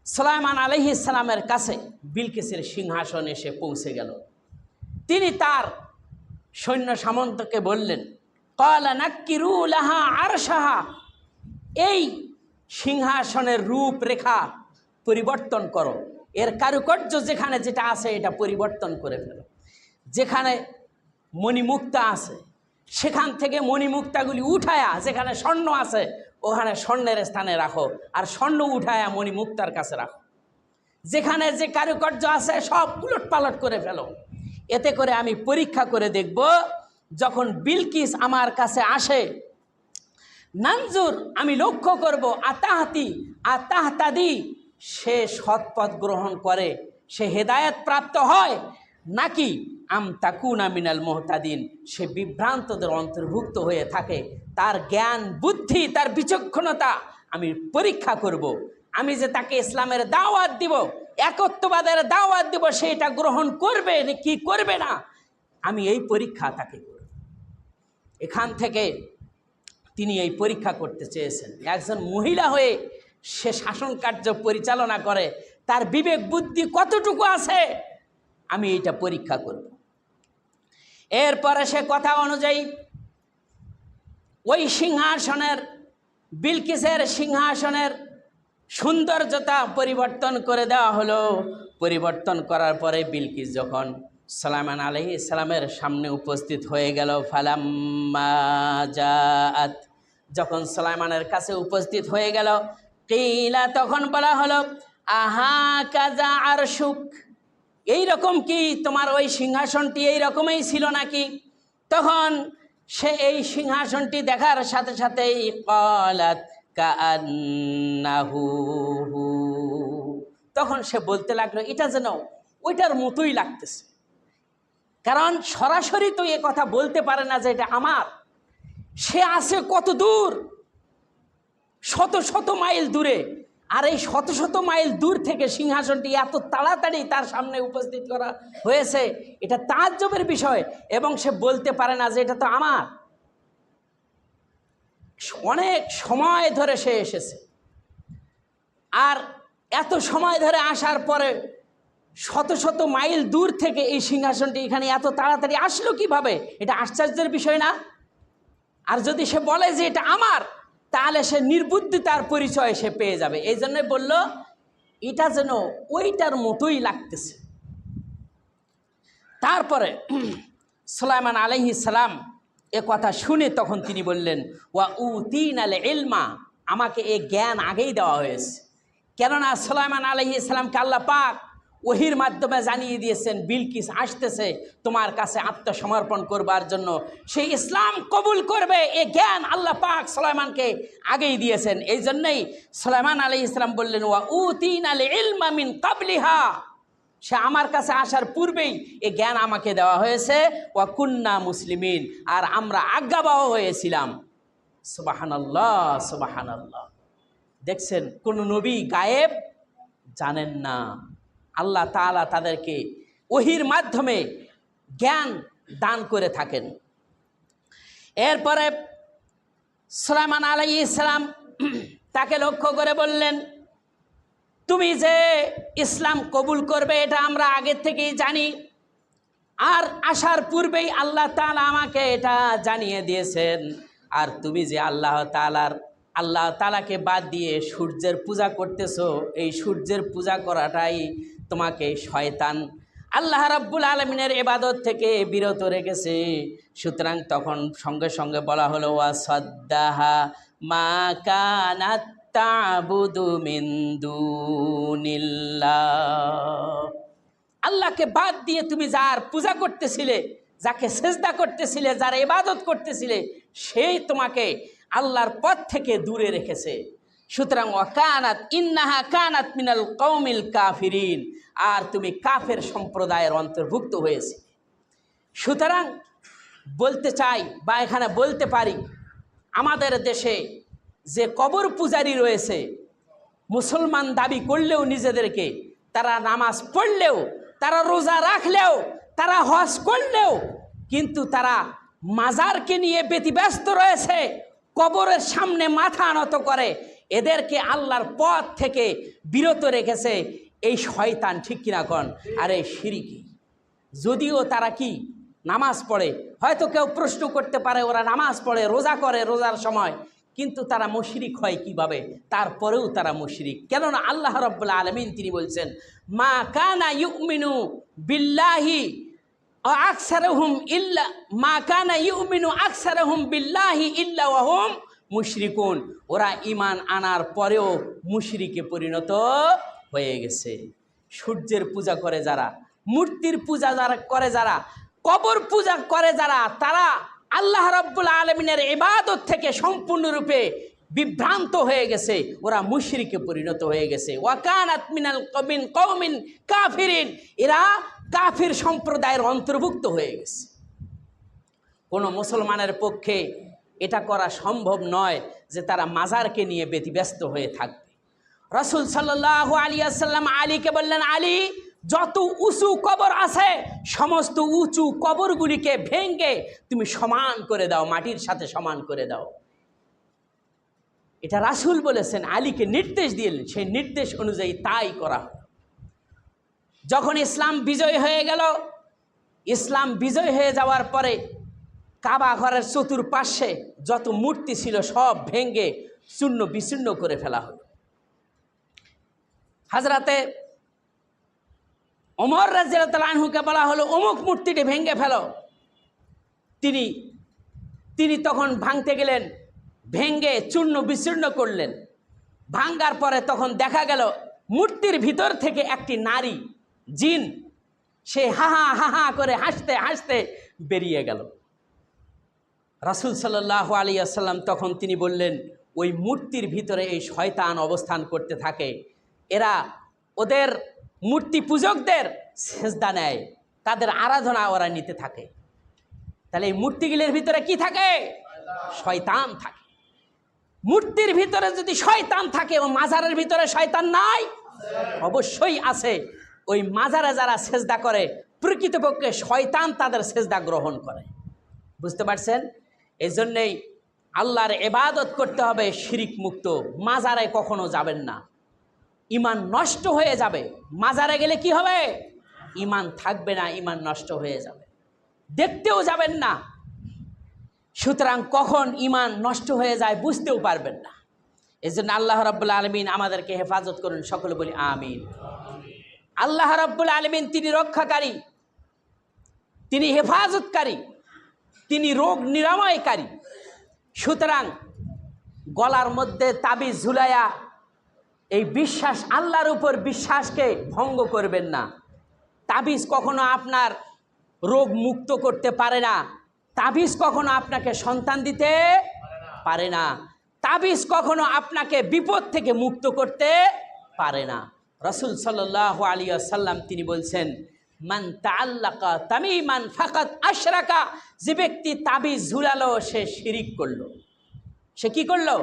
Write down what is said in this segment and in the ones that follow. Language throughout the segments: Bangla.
সুলাইমান আলাইহিস সালামের কাছে বিলকিসের সিংহাসন এসে পৌঁছে গেল। তিনি তার সৈন্য সামন্তকে বললেন, ক্বালা নাক্কিরু লাহা আরশাহা, এই সিংহাসনের রূপরেখা পরিবর্তন করো, এর কারুকার্য যেখানে যেটা আছে এটা পরিবর্তন করে ফেলো। যেখানে মণিমুক্তা আছে সেখান থেকে মণিমুক্তাগুলি উঠায়া যেখানে স্বর্ণ আছে ওখানে স্বর্ণের স্থানে রাখো, আর স্বর্ণ উঠায়া মণিমুক্তার কাছে রাখো। যেখানে যে কারুকার্য আছে সব উলট পালট করে ফেলো। এতে করে আমি পরীক্ষা করে দেখব, যখন বিলকিস আমার কাছে আসে, নানজুর, আমি লক্ষ্য করব, আতাহতাদি, সে সৎপথ গ্রহণ করে, সে হেদায়েত প্রাপ্ত হয়, নাকি তাকুনা মিনাল মুহতাদিন, সে বিভ্রান্তদের অন্তর্ভুক্ত হয়ে থাকে। তার জ্ঞান বুদ্ধি, তার বিচক্ষণতা আমি পরীক্ষা করব। আমি যে তাকে ইসলামের দাওয়াত দিব, একত্ববাদের দাওয়াত দিব, সেটা গ্রহণ করবে কি করবে না, আমি এই পরীক্ষা তাকে করব। এখান থেকে তিনি এই পরীক্ষা করতে চেয়েছেন। একজন মহিলা হয়ে সে শাসন কার্য পরিচালনা করে, তার বিবেক বুদ্ধি কতটুকু আছে আমি এইটা পরীক্ষা করব। এরপরে সে কথা অনুযায়ী ওই সিংহাসনের, বিলকিসের সিংহাসনের সৌন্দর্যতা পরিবর্তন করে দেওয়া হলো। পরিবর্তন করার পরে বিলকিস যখন সুলাইমান আলাইহিস সালামের সামনে উপস্থিত হয়ে গেল, ফালাম্মা জাআত, যখন সুলাইমানের কাছে উপস্থিত হয়ে গেল, কিলা, তখন বলা হলো, আহা কাজা আরশুক, এইরকম কি তোমার ওই সিংহাসনটি এই রকমই ছিল নাকি? তখন সে এই সিংহাসনটি দেখার সাথে সাথেই ক্বালাত কাআন্নাহু, তখন সে বলতে লাগলো, এটা যেন ওইটার মতোই লাগতেছে। কারণ সরাসরি তো এ কথা বলতে পারে না যে এটা আমার। সে আছে কত দূর, শত শত মাইল দূরে, আর এই শত শত মাইল দূর থেকে সিংহাসনটি এত তাড়াতাড়ি তার সামনে উপস্থিত করা হয়েছে, এটা তাজ্জবের বিষয়। এবং সে বলতে পারে না যে এটা তো আমার। অনেক সময় ধরে সে এসেছে, আর এত সময় ধরে আসার পরে শত শত মাইল দূর থেকে এই সিংহাসনটি এখানে এত তাড়াতাড়ি আসলো কিভাবে? এটা আশ্চর্যের বিষয় না? আর যদি সে বলে যে এটা আমার, তাহলে সে নির্বুদ্ধিতার পরিচয় সে পেয়ে যাবে। এই জন্যই বলল এটা যেন ওইটার মতোই লাগতেছে। তারপরে সুলাইমান আলাইহিস সালাম এ কথা শুনে তখন তিনি বললেন, ওয়া উতিনাল ইলমা, আমাকে এ জ্ঞান আগেই দেওয়া হয়েছে। কেননা সুলাইমান আলাইহিস সালামকে আল্লাহ পাক ওহির মাধ্যমে জানিয়ে দিয়েছেন, বিলকিস আসতেছে তোমার কাছে আত্মসমর্পণ করবার জন্য, সেই ইসলাম কবুল করবে, এ জ্ঞান আল্লাহ পাক সুলাইমানকে আগেই দিয়েছেন। এই জন্যই সুলাইমান আলাইহিস সালাম বললেন, ওয়া উতিনাল ইলমা মিন ক্বাবলিহা, সে আমার কাছে আসার পূর্বেই এ জ্ঞান আমাকে দেওয়া হয়েছে। ওয়া কুন্না মুসলিমিন, আর আমরা আজ্ঞাবহ হয়েছিলাম। সুবহানাল্লাহ, সুবহানাল্লাহ। দেখছেন, কোন নবী গায়েব জানেন না, আল্লাহ তাআলা তাদেরকে ওহির মাধ্যমে জ্ঞান দান করে থাকেন। এরপরে সুলাইমান আলাইহিস সালাম তাকে লক্ষ্য করে বললেন, তুমি যে ইসলাম কবুল করবে এটা আমরা আগের থেকেই জানি, আর আসার পূর্বেই আল্লাহ তাআলা আমাকে এটা জানিয়ে দিয়েছেন। আর তুমি যে আল্লাহ তাআলাকে বাদ দিয়ে সূর্যের পূজা করতেছো, এই সূর্যের পূজা করাটাই তোমাকে শয়তান আল্লাহ রাব্বুল আলামিনের ইবাদত থেকে বিরত রেখেছে। সুতরাং তখন সঙ্গে সঙ্গে বলা হলো, ওয়া সাদ্দাহা মা কানাত তা'বুদু মিন দুনিল্লাহ, আল্লাহকে বাদ দিয়ে তুমি যার পূজা করতেছিলে, যাকে সেজদা করতেছিলে, যার ইবাদত করতেছিলে, সেই তোমাকে আল্লাহর পথ থেকে দূরে রেখেছে। সুতরাং ওয়াকানাত ইন্নাহা কানাত মিনাল কওমিল কাফিরিন, আর তুমি কাফের সম্প্রদায়ের অন্তর্ভুক্ত হয়েছে। সুতরাং বলতে চাই বা এখানে বলতে পারি, আমাদের দেশে যে কবর পূজারী রয়েছে, মুসলমান দাবি করলেও নিজেদেরকে, তারা নামাজ পড়লেও, তারা রোজা রাখলেও, তারা হজ করলেও, কিন্তু তারা মাজারকে নিয়ে ব্যতিব্যস্ত রয়েছে, কবরের সামনে মাথা নত করে। এদেরকে আল্লাহর পথ থেকে বিরত রেখেছে এই শয়তান, ঠিক কিনা কন? আর এই শিরকি। যদিও তারা কি নামাজ পড়ে, হয়তো কেউ প্রশ্ন করতে পারে ওরা নামাজ পড়ে, রোজা করে রোজার সময়, কিন্তু তারা মুশরিক হয় কিভাবে? তারপরেও তারা মুশরিক। কেননা আল্লাহ রাব্বুল আলামিন তিনি বলছেন, মা কানা ইউমিনু বিল্লাহি আকসারুহুম ইল্লা মা কানা ইউমিনু আকসারুহুম বিল্লাহি ইল্লা ওয়া হুম মুশরিকুন। ওরা ঈমান আনার পরেও মুশরিকে পরিণত হয়ে গেছে। সূর্যের পূজা করে যারা, মূর্তির পূজা যারা করে, যারা কবর পূজা করে যারা, তারা আল্লাহ রাব্বুল আলামিনের ইবাদত থেকে সম্পূর্ণরূপে বিভ্রান্ত হয়ে গেছে, ওরা মুশরিকে পরিণত হয়ে গেছে। ওয়াকানাত মিনাল কওমিন কাফিরিন, এরা কাফির সম্প্রদায়ের অন্তর্ভুক্ত হয়ে গেছে। কোনো মুসলমানের পক্ষে এটা করা সম্ভব নয় যে তারা মাজারকে নিয়ে ব্যতিব্যস্ত হয়ে থাকবে। রাসূল সাল্লাল্লাহু আলাইহি ওয়াসাল্লাম আলীকে বললেন, আলী, যত উঁচু কবর আছে সমস্ত উঁচু কবরগুলিকে ভেঙে তুমি সমান করে দাও, মাটির সাথে সমান করে দাও। এটা রাসূল বলেছেন, আলীকে নির্দেশ দিলেন, সেই নির্দেশ অনুযায়ী তাই করা হলো। যখন ইসলাম বিজয় হয়ে গেল, ইসলাম বিজয় হয়ে যাওয়ার পরে কাবা ঘরের চতুর্পাশে যত মূর্তি ছিল সব ভেঙে চূর্ণ বিচূর্ণ করে ফেলা হলো। হযরতে ওমর রাদিয়াল্লাহু আনহুকে বলা হলো, অমুক মূর্তিটি ভেঙে ফেলো। তিনি তখন ভাঙতে গেলেন, ভেঙে চূর্ণ বিচূর্ণ করলেন। ভাঙ্গার পরে তখন দেখা গেল মূর্তির ভিতর থেকে একটি নারী জিন, সে হাহা হাহা করে হাসতে হাসতে বেরিয়ে গেল। রাসূল সাল্লাল্লাহু আলাইহি ওয়াসাল্লাম তখন তিনি বললেন, ওই মূর্তির ভিতরে এই শয়তান অবস্থান করতে থাকে, এরা ওদের মূর্তি পূজকদের সেজদা নেয়, তাদের আরাধনা ওরা নিতে থাকে। তাহলে এই মূর্তিগুলির ভিতরে কি থাকে? শয়তান থাকে। মূর্তির ভিতরে যদি শয়তান থাকে, ও মাজারের ভিতরে শয়তান নাই? অবশ্যই আছে। ওই মাজারে যারা সেজদা করে, প্রকৃতপক্ষে শয়তান তাদের সেজদা গ্রহণ করে। বুঝতে পারছেন? এই জন্যেই আল্লাহর ইবাদত করতে হবে শিরিক মুক্ত। মাজারে কখনো যাবেন না, ঈমান নষ্ট হয়ে যাবে। মাজারে গেলে কি হবে? ঈমান থাকবে না, ঈমান নষ্ট হয়ে যাবে। দেখতেও যাবেন না, সুতরাং কখন ঈমান নষ্ট হয়ে যায় বুঝতেও পারবেন না। এই জন্য আল্লাহ রাব্বুল আলামিন আমাদেরকে হেফাজত করুন, সকলে বলি আমিন। আল্লাহ রাব্বুল আলামিন তিনি রক্ষাকারী, তিনি হেফাজতকারী, তিনি রোগ নিরাময়কারী। সুতরাং গলার মধ্যে তাবিজ ঝুলাইয়া এই বিশ্বাস, আল্লাহর উপর বিশ্বাসকে ভঙ্গ করবেন না। তাবিজ কখনো আপনার রোগ মুক্ত করতে পারে না, তাবিজ কখনো আপনাকে সন্তান দিতে পারে না, তাবিজ কখনো আপনাকে বিপদ থেকে মুক্ত করতে পারে না। রাসূল সাল্লাল্লাহু আলাইহি ওয়াসাল্লাম তিনি বলছেন, মান তাআল্লাকা তামিমান ফাকাত আশরাকা, যে ব্যক্তি তাবিজ ঝুলালো সে শিরিক করলো। সে কি করলো?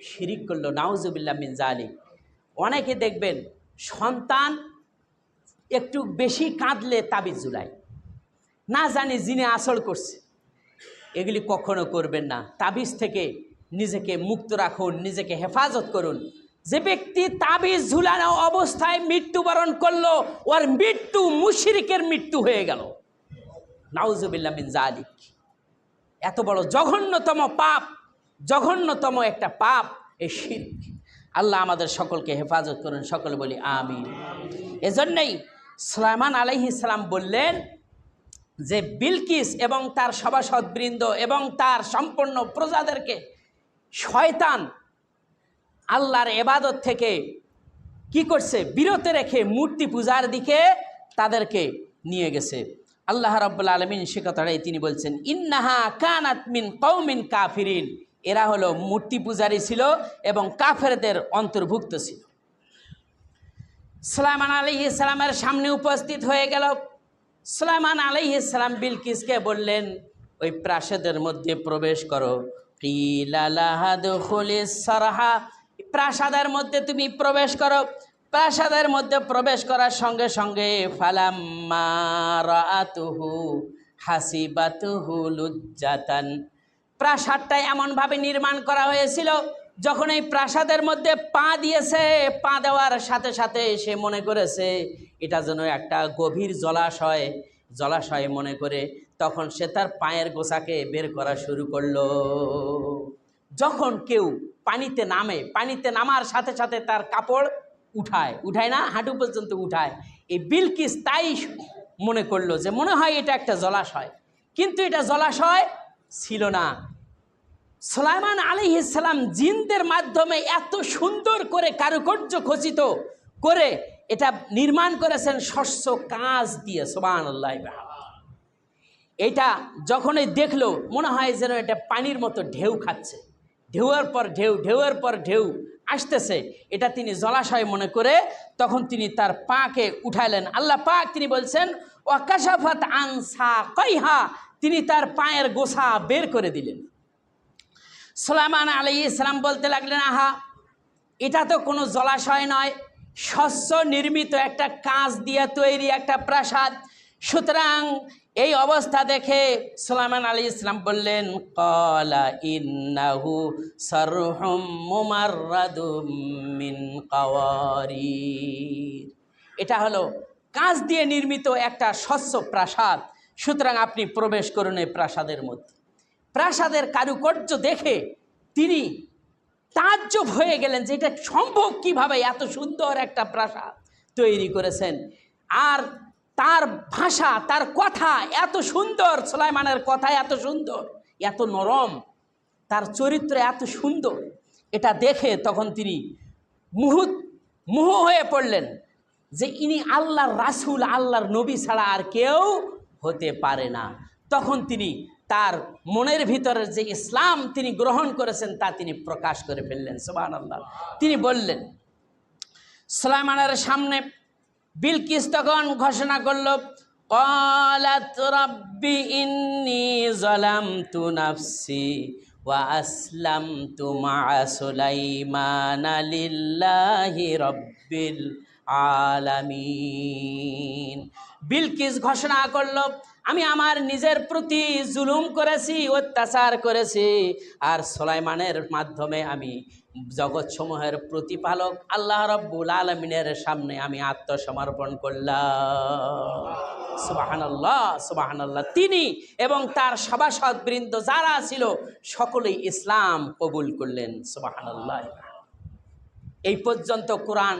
শিরিক করলো। নাউজুবিল্লাহ মিন যালিক। অনেকে দেখবেন সন্তান একটু বেশি কাঁদলে তাবিজ ঝুলায়, না জানি জিনে আসর করছে। এগুলি কখনো করবেন না। তাবিজ থেকে নিজেকে মুক্ত রাখুন, নিজেকে হেফাজত করুন। যে ব্যক্তি তাবিজ ঝুলানো অবস্থায় মৃত্যুবরণ করলো, ওর মৃত্যু মুশরিকের মৃত্যু হয়ে গেল। নাউজুবিল্লাহ মিন যালিক। এত বড় জঘন্যতম পাপ, জঘন্যতম একটা পাপ এই শিরক। আল্লাহ আমাদের সকলকে হেফাজত করুন, সকলে বলি আমিন। এজন্যই সুলাইমান আলাইহিস সালাম বললেন যে বিলকিস এবং তার সভাসদবৃন্দ এবং তার সম্পূর্ণ প্রজাদেরকে শয়তান আল্লাহর ইবাদত থেকে কি করছে? বিরত রেখে মূর্তি পূজার দিকে তাদেরকে নিয়ে গেছে। আল্লাহ রাব্বুল আলামিন সে কথাটাই তিনি বলছেন, ইন্নাহা কানাত মিন কওমিন কাফিরিন, এরা হলো মূর্তি পূজারী ছিল এবং কাফেরদের অন্তর্ভুক্ত ছিল। সুলাইমান আলাইহিস সালামের সামনে উপস্থিত হয়ে গেল। সুলাইমান আলাইহিস সালাম বিলকিসকে বললেন, ওই প্রাসাদের মধ্যে প্রবেশ করো। কিলা লাহা দুখুলিস সারহা, প্রাসাদের মধ্যে তুমি প্রবেশ করো। প্রাসাদের মধ্যে প্রবেশ করার সঙ্গে সঙ্গে ফালাম্মা রাআতুহু হাসিবাতুহু লুজ্জাতান, প্রাসাদটা এমনভাবে নির্মাণ করা হয়েছিল যখন এই প্রাসাদের মধ্যে পা দিয়েছে, পা দেওয়ার সাথে সাথে সে মনে করেছে এটা যেন একটা গভীর জলাশয় মনে করে তখন সে তার পায়ের গোছাকে বের করা শুরু করলো। যখন কেউ পানিতে নামে, পানিতে নামার সাথে সাথে তার কাপড় উঠায় না, হাঁটু পর্যন্ত উঠায়। এই বিলকিস তাই মনে করলো যে মনে হয় এটা একটা জলাশয়, কিন্তু এটা জলাশয় ছিল না। সুলাইমান আলাইহিস সালাম জিনদের মাধ্যমে এত সুন্দর করে কারুকার্য খচিত করে এটা নির্মাণ করেছেন শস্য কাঁচ দিয়ে। সুবহানাল্লাহ। এটা যখনই দেখলো মনে হয় যেন এটা পানির মতো ঢেউ খাচ্ছে, ঢেউয়ের পর ঢেউ, ঢেউয়ের পর ঢেউ আসতেছে। এটা তিনি জলাশয় মনে করে তখন তিনি তার পাকে উঠাইলেন। আল্লাহ পাক তিনি বলছেন ওয়াকাশাফাত আন সাকাইহা, তিনি তার পায়ের গোছা বের করে দিলেন। সুলাইমান আলাইহিস সালাম বলতে লাগলেন, আহা, এটা তো কোনো জলাশয় নয়, শস্য নির্মিত একটা কাঁচ দিয়ে তৈরি একটা প্রাসাদ। সুতরাং এই অবস্থা দেখে সুলাইমান আলাইহিস সালাম বললেন, ক্বালা ইন্নাহু সারহুম মুমাররাদুম মিন কাওয়ারির, এটা হলো কাঁচ দিয়ে নির্মিত একটা শস্য প্রাসাদ। সুতরাং আপনি প্রবেশ করুন এই প্রাসাদের মধ্যে। প্রাসাদের কারুকার্য দেখে তিনি তাজ্জব হয়ে গেলেন যে এটা সম্ভব কিভাবে, এত সুন্দর একটা প্রাসাদ তৈরি করেছেন। আর তার ভাষা, তার কথা এত সুন্দর, সুলাইমানের কথা এত সুন্দর, এত নরম, তার চরিত্র এত সুন্দর। এটা দেখে তখন তিনি মোহ হয়ে পড়লেন যে ইনি আল্লাহর রাসূল, আল্লাহর নবী ছাড়া আর কেউ হতে পারে না। তখন তিনি তার মনের ভিতরের যে ইসলাম তিনি গ্রহণ করেছেন তা তিনি প্রকাশ করে ফেললেন। সুবহানাল্লাহ। তিনি বললেন, সুলাইমানের সামনে বিলকিস তখন ঘোষণা করল, ক্বালাত রাব্বি ইন্নী যালামতু নাফসি ওয়া আসলামতু মা'a সুলাইমানা লিল্লাহি রাব্বিল আলামিন। বিলকিস ঘোষণা করল, আমি আমার নিজের প্রতি জুলুম করেছি, অত্যাচার করেছি, আর সুলাইমানের মাধ্যমে আমি জগৎসমূহের প্রতিপালক আল্লাহ রাব্বুল আলামিনের সামনে আমি আত্মসমর্পণ করলাম। সুবহানাল্লাহ, সুবহানাল্লাহ। তিনি এবং তার সভাসদবৃন্দ যারা ছিল সকলেই ইসলাম কবুল করলেন। সুবহানাল্লাহ। এই পর্যন্ত কোরআন